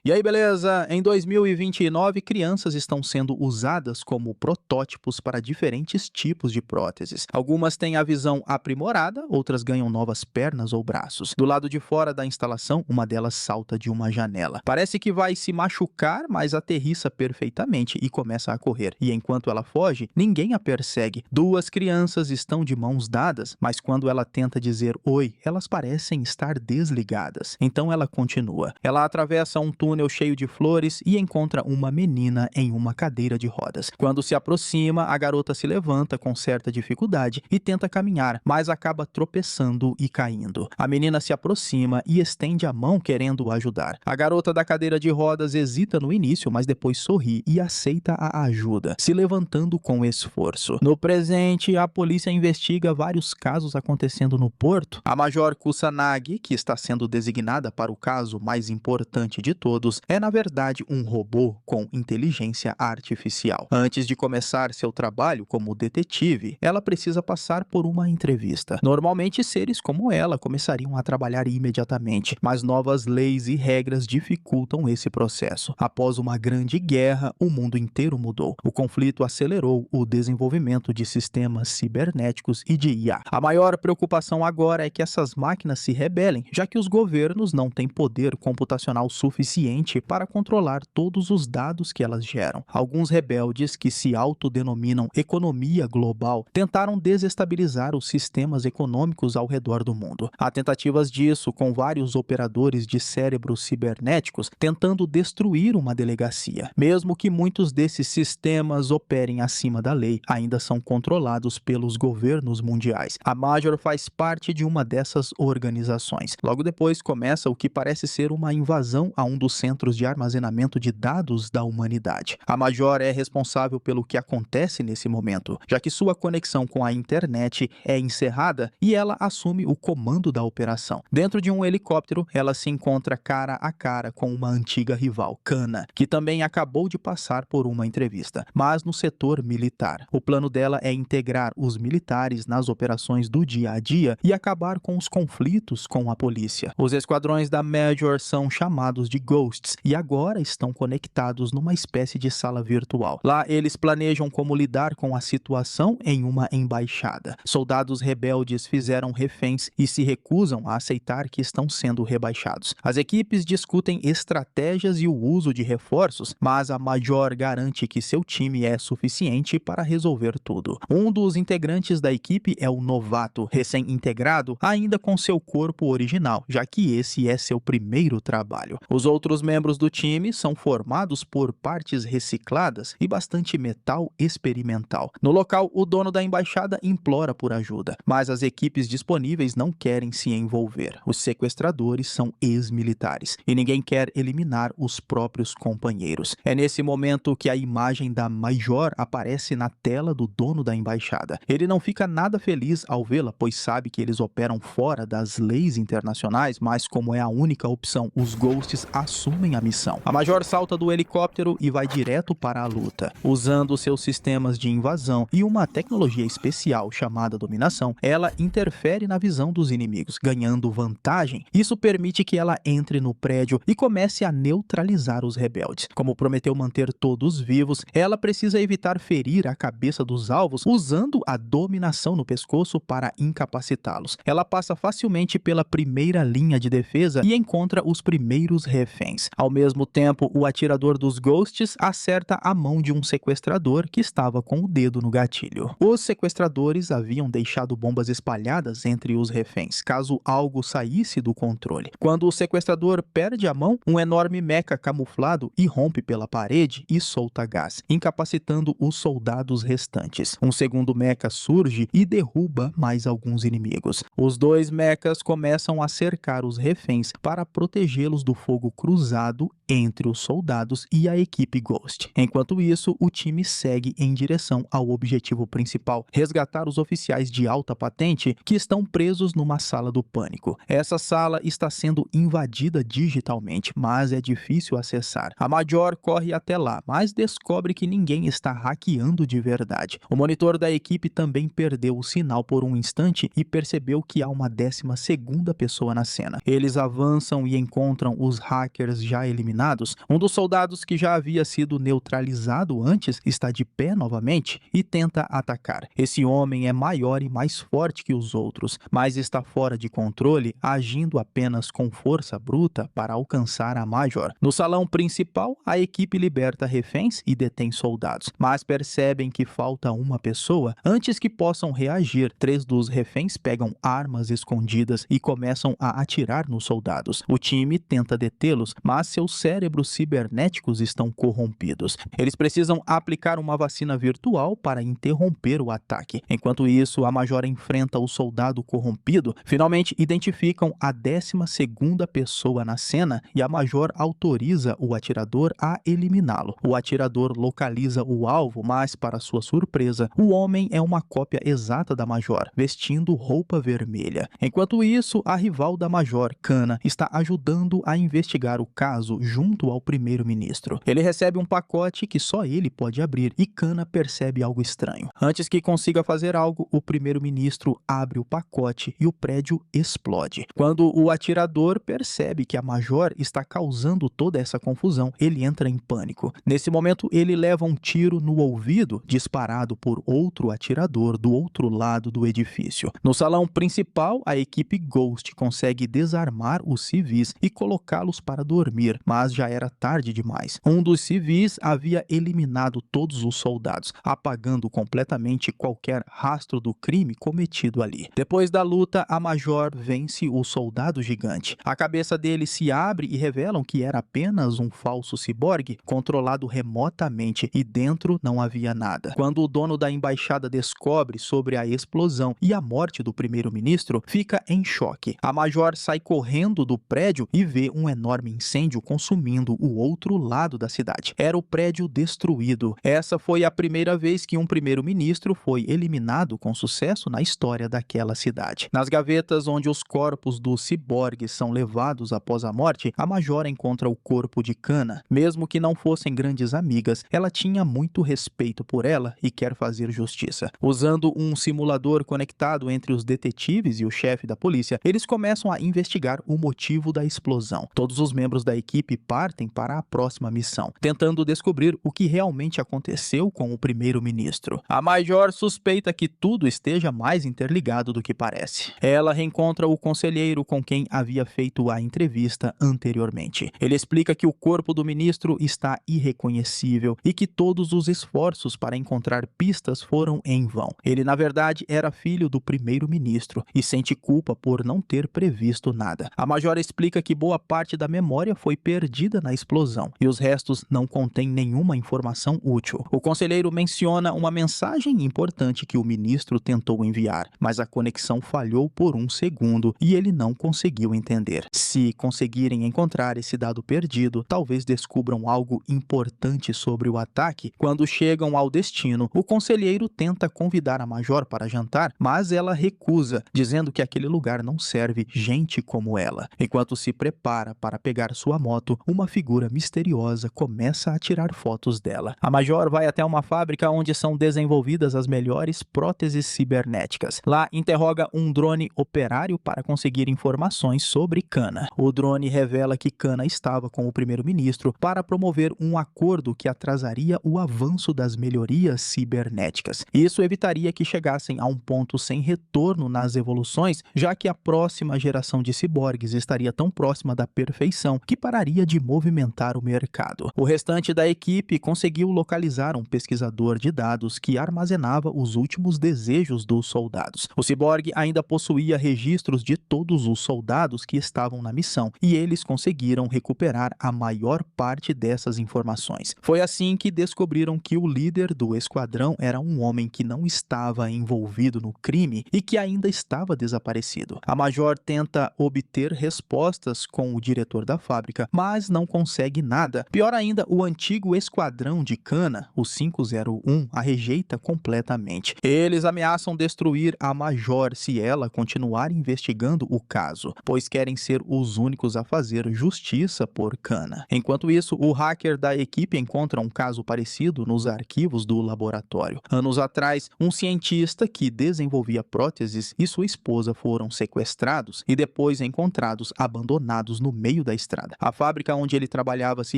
E aí, beleza? Em 2029, crianças estão sendo usadas como protótipos para diferentes tipos de próteses. Algumas têm a visão aprimorada, outras ganham novas pernas ou braços. Do lado de fora da instalação, uma delas salta de uma janela. Parece que vai se machucar, mas aterrissa perfeitamente e começa a correr. E enquanto ela foge, ninguém a persegue. Duas crianças estão de mãos dadas, mas quando ela tenta dizer oi, elas parecem estar desligadas. Então ela continua. Ela atravessa um túnel cheio de flores e encontra uma menina em uma cadeira de rodas. Quando se aproxima, a garota se levanta com certa dificuldade e tenta caminhar, mas acaba tropeçando e caindo. A menina se aproxima e estende a mão querendo ajudar. A garota da cadeira de rodas hesita no início, mas depois sorri e aceita a ajuda, se levantando com esforço. No presente, a polícia investiga vários casos acontecendo no porto. A Major Kusanagi, que está sendo designada para o caso mais importante de todos, é na verdade um robô com inteligência artificial. Antes de começar seu trabalho como detetive, ela precisa passar por uma entrevista. Normalmente, seres como ela começariam a trabalhar imediatamente, mas novas leis e regras dificultam esse processo. Após uma grande guerra, o mundo inteiro mudou. O conflito acelerou o desenvolvimento de sistemas cibernéticos e de IA. A maior preocupação agora é que essas máquinas se rebelem, já que os governos não têm poder computacional suficiente para controlar todos os dados que elas geram. Alguns rebeldes, que se autodenominam economia global, tentaram desestabilizar os sistemas econômicos ao redor do mundo. Há tentativas disso com vários operadores de cérebros cibernéticos tentando destruir uma delegacia. Mesmo que muitos desses sistemas operem acima da lei, ainda são controlados pelos governos mundiais. A Major faz parte de uma dessas organizações. Logo depois começa o que parece ser uma invasão a um dos centros de armazenamento de dados da humanidade. A Major é responsável pelo que acontece nesse momento, já que sua conexão com a internet é encerrada e ela assume o comando da operação. Dentro de um helicóptero, ela se encontra cara a cara com uma antiga rival, Kana, que também acabou de passar por uma entrevista, mas no setor militar. O plano dela é integrar os militares nas operações do dia a dia e acabar com os conflitos com a polícia. Os esquadrões da Major são chamados de Ghosts e agora estão conectados numa espécie de sala virtual. Lá eles planejam como lidar com a situação em uma embaixada. Soldados rebeldes fizeram reféns e se recusam a aceitar que estão sendo rebaixados. As equipes discutem estratégias e o uso de reforços, mas a Major garante que seu time é suficiente para resolver tudo. Um dos integrantes da equipe é o novato, recém-integrado, ainda com seu corpo original, já que esse é seu primeiro trabalho. Os outros membros do time são formados por partes recicladas e bastante metal experimental. No local, o dono da embaixada implora por ajuda, mas as equipes disponíveis não querem se envolver. Os sequestradores são ex-militares e ninguém quer eliminar os próprios companheiros. É nesse momento que a imagem da Major aparece na tela do dono da embaixada. Ele não fica nada feliz ao vê-la, pois sabe que eles operam fora das leis internacionais, mas como é a única opção, os Ghosts assumem a missão. A Major salta do helicóptero e vai direto para a luta. Usando seus sistemas de invasão e uma tecnologia especial chamada dominação, ela interfere na visão dos inimigos, ganhando vantagem. Isso permite que ela entre no prédio e comece a neutralizar os rebeldes. Como prometeu manter todos vivos, ela precisa evitar ferir a cabeça dos alvos usando a dominação no pescoço para incapacitá-los. Ela passa facilmente pela primeira linha de defesa e encontra os primeiros reféns. Ao mesmo tempo, o atirador dos Ghosts acerta a mão de um sequestrador que estava com o dedo no gatilho. Os sequestradores haviam deixado bombas espalhadas entre os reféns, caso algo saísse do controle. Quando o sequestrador perde a mão, um enorme mecha camuflado irrompe pela parede e solta gás, incapacitando os soldados restantes. Um segundo mecha surge e derruba mais alguns inimigos. Os dois mechas começam a cercar os reféns para protegê-los do fogo cruzado entre os soldados e a equipe Ghost. Enquanto isso, o time segue em direção ao objetivo principal, resgatar os oficiais de alta patente que estão presos numa sala do pânico. Essa sala está sendo invadida digitalmente, mas é difícil acessar. A Major corre até lá, mas descobre que ninguém está hackeando de verdade. O monitor da equipe também perdeu o sinal por um instante e percebeu que há uma 12ª pessoa na cena. Eles avançam e encontram os hackers já eliminados eliminados. Um dos soldados que já havia sido neutralizado antes está de pé novamente e tenta atacar. Esse homem é maior e mais forte que os outros, mas está fora de controle, agindo apenas com força bruta para alcançar a Major. No salão principal, a equipe liberta reféns e detém soldados, mas percebem que falta uma pessoa. Antes que possam reagir, 3 dos reféns pegam armas escondidas e começam a atirar nos soldados. O time tenta detê-los, mas seus cérebros cibernéticos estão corrompidos. Eles precisam aplicar uma vacina virtual para interromper o ataque. Enquanto isso, a Major enfrenta o soldado corrompido. Finalmente, identificam a 12ª pessoa na cena e a Major autoriza o atirador a eliminá-lo. O atirador localiza o alvo, mas, para sua surpresa, o homem é uma cópia exata da Major, vestindo roupa vermelha. Enquanto isso, a rival da Major, Kana, está ajudando a investigar o caso junto ao primeiro-ministro. Ele recebe um pacote que só ele pode abrir e Kana percebe algo estranho. Antes que consiga fazer algo, o primeiro-ministro abre o pacote e o prédio explode. Quando o atirador percebe que a Major está causando toda essa confusão, ele entra em pânico. Nesse momento, ele leva um tiro no ouvido, disparado por outro atirador do outro lado do edifício. No salão principal, a equipe Ghost consegue desarmar os civis e colocá-los para dormir, mas já era tarde demais. Um dos civis havia eliminado todos os soldados, apagando completamente qualquer rastro do crime cometido ali. Depois da luta, a Major vence o soldado gigante. A cabeça dele se abre e revelam que era apenas um falso ciborgue controlado remotamente e dentro não havia nada. Quando o dono da embaixada descobre sobre a explosão e a morte do primeiro-ministro, fica em choque. A Major sai correndo do prédio e vê um enorme incêndio consumindo o outro lado da cidade. Era o prédio destruído. Essa foi a primeira vez que um primeiro-ministro foi eliminado com sucesso na história daquela cidade. Nas gavetas onde os corpos dos ciborgues são levados após a morte, a Major encontra o corpo de Kana. Mesmo que não fossem grandes amigas, ela tinha muito respeito por ela e quer fazer justiça. Usando um simulador conectado entre os detetives e o chefe da polícia, eles começam a investigar o motivo da explosão. Todos os membros da equipe partem para a próxima missão, tentando descobrir o que realmente aconteceu com o primeiro-ministro. A Major suspeita que tudo esteja mais interligado do que parece. Ela reencontra o conselheiro com quem havia feito a entrevista anteriormente. Ele explica que o corpo do ministro está irreconhecível e que todos os esforços para encontrar pistas foram em vão. Ele, na verdade, era filho do primeiro-ministro e sente culpa por não ter previsto nada. A Major explica que boa parte da memória foi perdida na explosão e os restos não contêm nenhuma informação útil. O conselheiro menciona uma mensagem importante que o ministro tentou enviar, mas a conexão falhou por um segundo e ele não conseguiu entender. Se conseguirem encontrar esse dado perdido, talvez descubram algo importante sobre o ataque. Quando chegam ao destino, o conselheiro tenta convidar a Major para jantar, mas ela recusa, dizendo que aquele lugar não serve gente como ela. Enquanto se prepara para pegar sua moto, uma figura misteriosa começa a tirar fotos dela. A Major vai até uma fábrica onde são desenvolvidas as melhores próteses cibernéticas. Lá, interroga um drone operário para conseguir informações sobre Kana. O drone revela que Kana estava com o primeiro-ministro para promover um acordo que atrasaria o avanço das melhorias cibernéticas. Isso evitaria que chegassem a um ponto sem retorno nas evoluções, já que a próxima geração de ciborgues estaria tão próxima da perfeição que pararia de movimentar o mercado. O restante da equipe conseguiu localizar um pesquisador de dados que armazenava os últimos desejos dos soldados. O ciborgue ainda possuía registros de todos os soldados que estavam na missão e eles conseguiram recuperar a maior parte dessas informações. Foi assim que descobriram que o líder do esquadrão era um homem que não estava envolvido no crime e que ainda estava desaparecido. A Major tenta obter respostas com o diretor da fábrica, mas não consegue nada. Pior ainda, o antigo esquadrão de Kana, o 501, a rejeita completamente. Eles ameaçam destruir a Major se ela continuar investigando o caso, pois querem ser os únicos a fazer justiça por Kana. Enquanto isso, o hacker da equipe encontra um caso parecido nos arquivos do laboratório. Anos atrás, um cientista que desenvolvia próteses e sua esposa foram sequestrados e depois encontrados abandonados no meio da estrada. A fábrica fábrica onde ele trabalhava se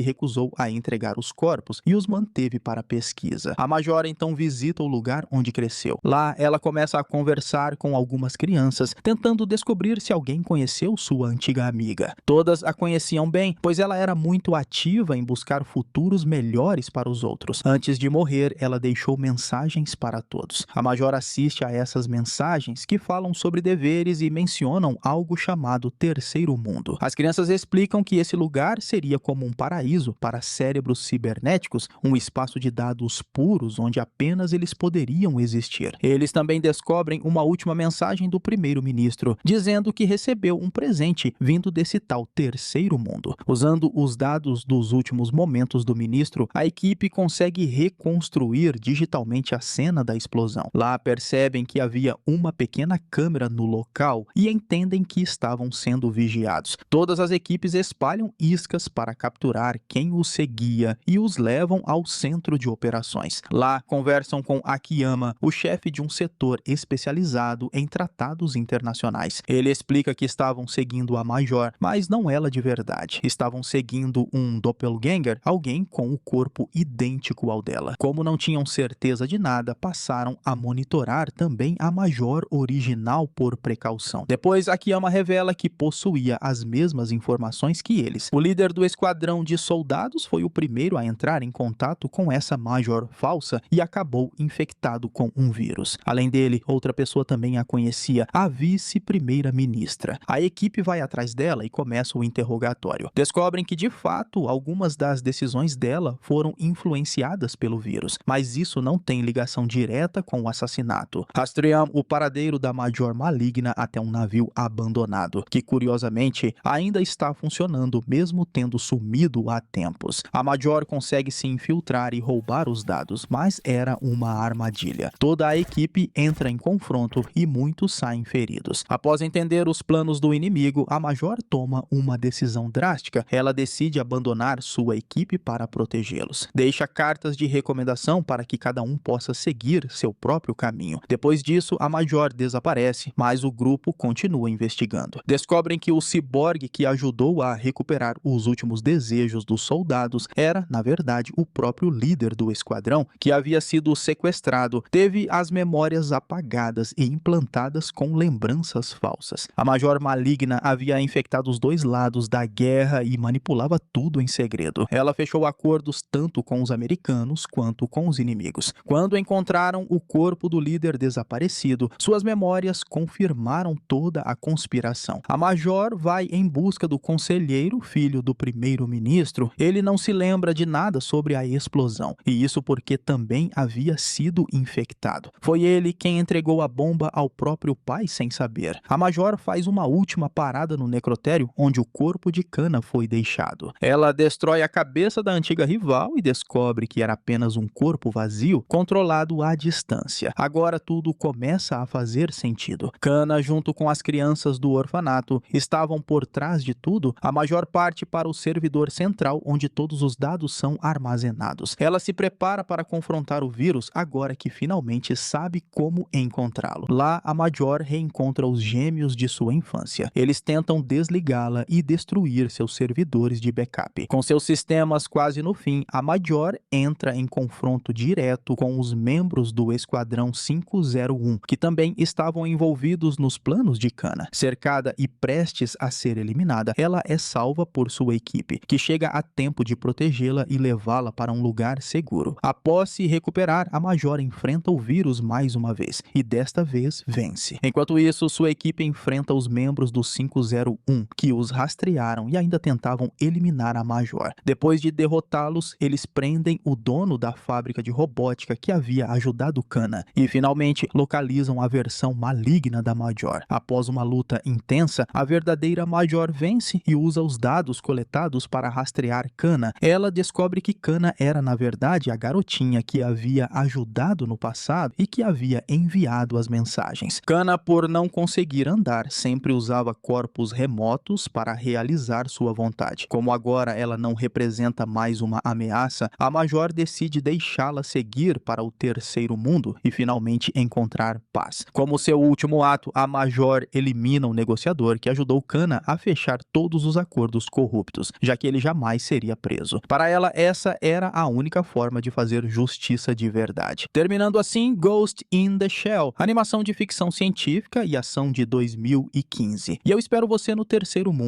recusou a entregar os corpos e os manteve para pesquisa. A Major então visita o lugar onde cresceu. Lá, ela começa a conversar com algumas crianças, tentando descobrir se alguém conheceu sua antiga amiga. Todas a conheciam bem, pois ela era muito ativa em buscar futuros melhores para os outros. Antes de morrer, ela deixou mensagens para todos. A Major assiste a essas mensagens que falam sobre deveres e mencionam algo chamado Terceiro Mundo. As crianças explicam que esse lugar seria como um paraíso para cérebros cibernéticos, um espaço de dados puros onde apenas eles poderiam existir. Eles também descobrem uma última mensagem do primeiro-ministro, dizendo que recebeu um presente vindo desse tal Terceiro Mundo. Usando os dados dos últimos momentos do ministro, a equipe consegue reconstruir digitalmente a cena da explosão. Lá percebem que havia uma pequena câmera no local e entendem que estavam sendo vigiados. Todas as equipes espalham iscas para capturar quem os seguia e os levam ao centro de operações. Lá conversam com Akiyama, o chefe de um setor especializado em tratados internacionais. Ele explica que estavam seguindo a Major, mas não ela de verdade. Estavam seguindo um doppelganger, alguém com o corpo idêntico ao dela. Como não tinham certeza de nada, passaram a monitorar também a Major original por precaução. Depois, Akiyama revela que possuía as mesmas informações que eles. O líder do esquadrão de soldados foi o primeiro a entrar em contato com essa Major falsa e acabou infectado com um vírus. Além dele, outra pessoa também a conhecia, a vice-primeira-ministra. A equipe vai atrás dela e começa o interrogatório. Descobrem que, de fato, algumas das decisões dela foram influenciadas pelo vírus, mas isso não tem ligação direta com o assassinato. Rastreiam o paradeiro da Major maligna até um navio abandonado, que curiosamente ainda está funcionando mesmo tendo sumido há tempos. A Major consegue se infiltrar e roubar os dados, mas era uma armadilha. Toda a equipe entra em confronto e muitos saem feridos. Após entender os planos do inimigo, a Major toma uma decisão drástica. Ela decide abandonar sua equipe para protegê-los. Deixa cartas de recomendação para que cada um possa seguir seu próprio caminho. Depois disso, a Major desaparece, mas o grupo continua investigando. Descobrem que o ciborgue que ajudou a recuperar os últimos desejos dos soldados era, na verdade, o próprio líder do esquadrão, que havia sido sequestrado, teve as memórias apagadas e implantadas com lembranças falsas. A Major maligna havia infectado os dois lados da guerra e manipulava tudo em segredo. Ela fechou acordos tanto com os americanos quanto com os inimigos. Quando encontraram o corpo do líder desaparecido, suas memórias confirmaram toda a conspiração. A Major vai em busca do conselheiro, filho do primeiro-ministro. Ele não se lembra de nada sobre a explosão, e isso porque também havia sido infectado. Foi ele quem entregou a bomba ao próprio pai sem saber. A Major faz uma última parada no necrotério, onde o corpo de Kana foi deixado. Ela destrói a cabeça da antiga rival e descobre que era apenas um corpo vazio, controlado à distância. Agora tudo começa a fazer sentido. Kana, junto com as crianças do orfanato, estavam por trás de tudo. A Major parte para o servidor central, onde todos os dados são armazenados. Ela se prepara para confrontar o vírus agora que finalmente sabe como encontrá-lo. Lá, a Major reencontra os gêmeos de sua infância. Eles tentam desligá-la e destruir seus servidores de backup. Com seus sistemas quase no fim, a Major entra em confronto direto com os membros do Esquadrão 501, que também estavam envolvidos nos planos de Kana. Cercada e prestes a ser eliminada, ela é salva por sua equipe, que chega a tempo de protegê-la e levá-la para um lugar seguro. Após se recuperar, a Major enfrenta o vírus mais uma vez, e desta vez vence. Enquanto isso, sua equipe enfrenta os membros do 501, que os rastrearam e ainda tentavam eliminar a Major. Depois de derrotá-los, eles prendem o dono da fábrica de robótica que havia ajudado Kana, e finalmente localizam a versão maligna da Major. Após uma luta intensa, a verdadeira Major vence e usa os dados coletados para rastrear Kana. Ela descobre que Kana era, na verdade, a garotinha que havia ajudado no passado e que havia enviado as mensagens. Kana, por não conseguir andar, sempre usava corpos remotos para realizar sua vontade. Como agora ela não representa mais uma ameaça, a Major decide deixá-la seguir para o Terceiro Mundo e finalmente encontrar paz. Como seu último ato, a Major elimina o negociador que ajudou Kana a fechar todos os acordos corruptos. corruptos, já que ele jamais seria preso. Para ela, essa era a única forma de fazer justiça de verdade. Terminando assim, Ghost in the Shell, animação de ficção científica e ação de 2015. E eu espero você no Terceiro Mundo.